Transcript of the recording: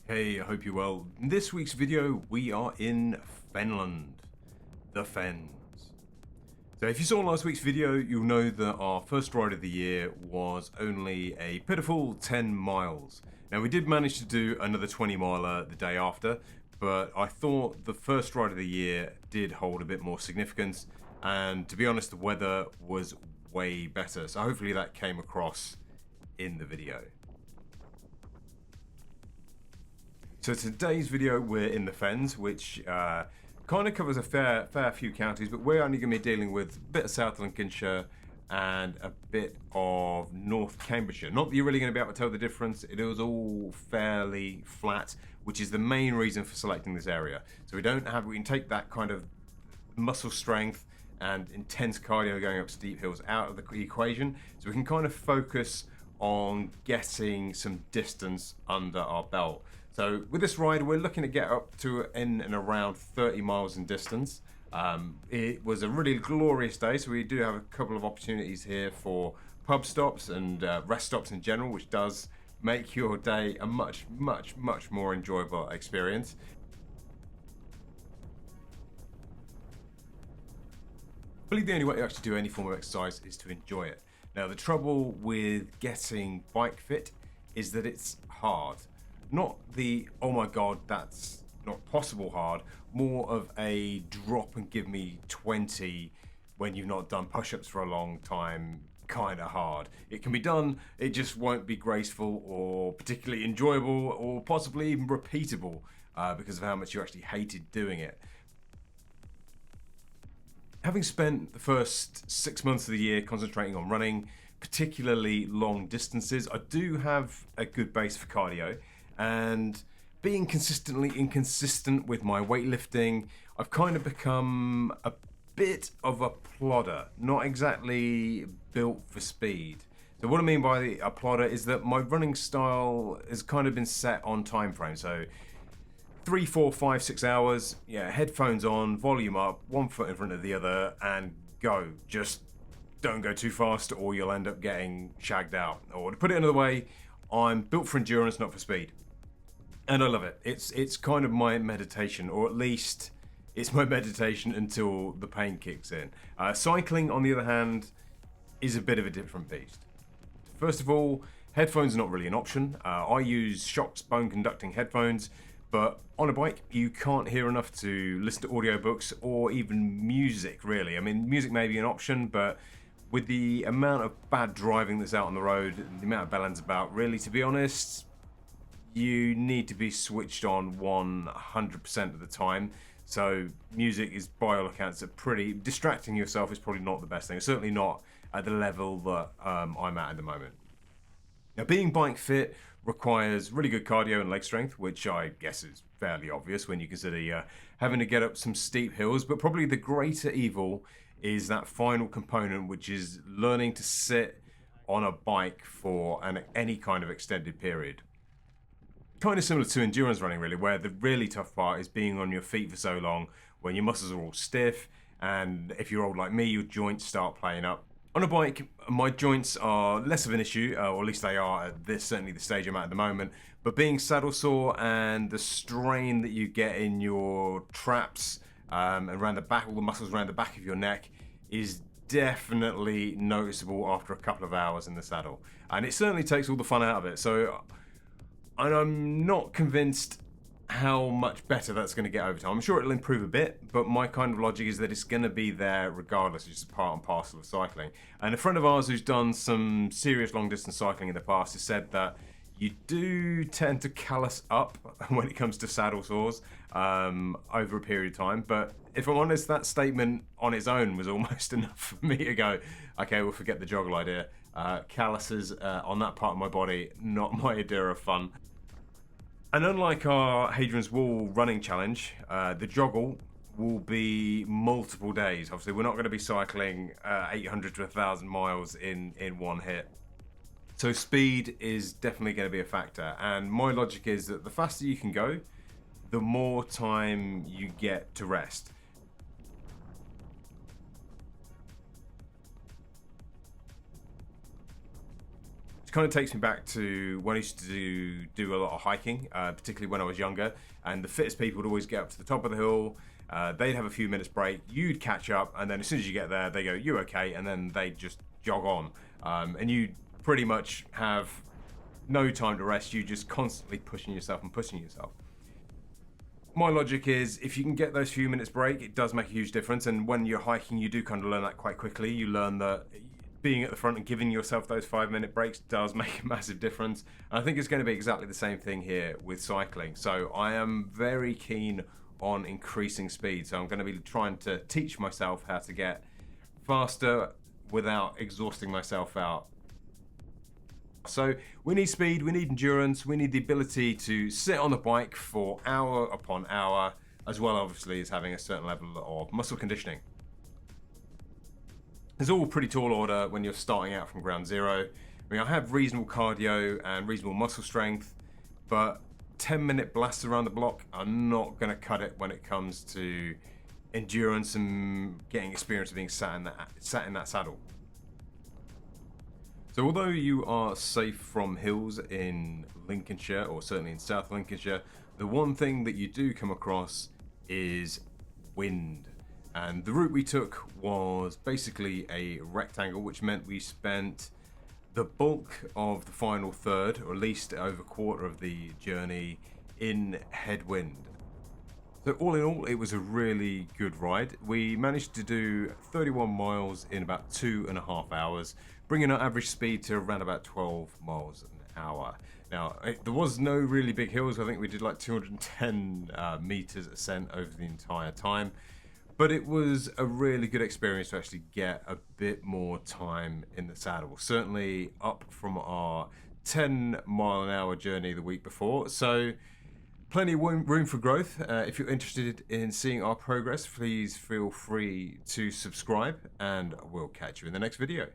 Hey, I hope you're well. In this week's video, we are in Finland, the Fens. So if you saw last week's video, you'll know that our first ride of the year was only a pitiful 10 miles. Now we did manage to do another 20 miler the day after, but I thought the first ride of the year did hold a bit more significance, and to be honest, the weather was way better. So hopefully that came across in the video. So today's video, we're in the Fens, which kind of covers a fair few counties, but we're only going to be dealing with a bit of South Lincolnshire and a bit of North Cambridgeshire. Not that you're really going to be able to tell the difference. It was all fairly flat, which is the main reason for selecting this area. So we can take that kind of muscle strength and intense cardio going up steep hills out of the equation, so we can kind of focus on getting some distance under our belt. So with this ride, we're looking to get up to in and around 30 miles in distance. It was a really glorious day, so we do have a couple of opportunities here for pub stops and rest stops in general, which does make your day a much more enjoyable experience. I believe the only way to actually do any form of exercise is to enjoy it. Now, the trouble with getting bike fit is that it's hard. Not the, oh my God, that's not possible hard, more of a drop and give me 20 when you've not done push-ups for a long time kind of hard. It can be done, it just won't be graceful or particularly enjoyable or possibly even repeatable because of how much you actually hated doing it. Having spent the first 6 months of the year concentrating on running, particularly long distances, I do have a good base for cardio, and being consistently inconsistent with my weightlifting, I've kind of become a bit of a plodder, not exactly built for speed. So what I mean by a plodder is that my running style has kind of been set on time frame. So 3, 4, 5, 6 hours, yeah, headphones on, volume up, one foot in front of the other, and go. Just don't go too fast or you'll end up getting shagged out. Or to put it another way, I'm built for endurance, not for speed. And I love it. It's kind of my meditation, or at least it's my meditation until the pain kicks in. Cycling, on the other hand, is a bit of a different beast. First of all, headphones are not really an option. I use Shock's bone conducting headphones, but on a bike, you can't hear enough to listen to audiobooks or even music, really. I mean, music may be an option, but with the amount of bad driving that's out on the road, the amount of bell ends about, really, to be honest, you need to be switched on 100% of the time. So music is, by all accounts, distracting yourself is probably not the best thing. Certainly not at the level that I'm at the moment. Now, being bike fit requires really good cardio and leg strength, which I guess is fairly obvious when you consider having to get up some steep hills. But probably the greater evil is that final component, which is learning to sit on a bike for any kind of extended period. Kind of similar to endurance running, really, where the really tough part is being on your feet for so long when your muscles are all stiff, and if you're old like me, your joints start playing up. On a bike, my joints are less of an issue, or at least they are at certainly the stage I'm at the moment. But being saddle sore and the strain that you get in your traps and around the back, all the muscles around the back of your neck, is definitely noticeable after a couple of hours in the saddle. And it certainly takes all the fun out of it. And I'm not convinced how much better that's going to get over time. I'm sure it'll improve a bit, but my kind of logic is that it's going to be there regardless. It's just part and parcel of cycling. And a friend of ours who's done some serious long distance cycling in the past has said that you do tend to callus up when it comes to saddle sores over a period of time. But if I'm honest, that statement on its own was almost enough for me to go, okay, we'll forget the joggle idea. Calluses on that part of my body, not my idea of fun. And unlike our Hadrian's Wall running challenge, the joggle will be multiple days. Obviously, we're not going to be cycling 800 to 1,000 miles in one hit. So speed is definitely going to be a factor. And my logic is that the faster you can go, the more time you get to rest. kind of takes me back to when I used to do a lot of hiking, particularly when I was younger. And the fittest people would always get up to the top of the hill. They'd have a few minutes break. You'd catch up, and then as soon as you get there, they go, "You okay?" And then they just jog on, and you pretty much have no time to rest. You just constantly pushing yourself and pushing yourself. My logic is, if you can get those few minutes break, it does make a huge difference. And when you're hiking, you do kind of learn that quite quickly. You learn that being at the front and giving yourself those 5-minute breaks does make a massive difference. And I think it's going to be exactly the same thing here with cycling. So I am very keen on increasing speed. So I'm going to be trying to teach myself how to get faster without exhausting myself out. So we need speed, we need endurance, we need the ability to sit on the bike for hour upon hour, as well obviously as having a certain level of muscle conditioning. It's all pretty tall order when you're starting out from ground zero. I mean, I have reasonable cardio and reasonable muscle strength, but 10-minute blasts around the block are not going to cut it when it comes to endurance and getting experience of being sat in that saddle. So although you are safe from hills in Lincolnshire, or certainly in South Lincolnshire, the one thing that you do come across is wind. And the route we took was basically a rectangle, which meant we spent the bulk of the final third, or at least over a quarter of the journey, in headwind. So all in all, it was a really good ride. We managed to do 31 miles in about 2.5 hours, bringing our average speed to around about 12 miles an hour. Now, there was no really big hills. I think we did like 210 meters ascent over the entire time. But it was a really good experience to actually get a bit more time in the saddle. Certainly up from our 10-mile-an-hour journey the week before. So plenty of room for growth. If you're interested in seeing our progress, please feel free to subscribe, and we'll catch you in the next video.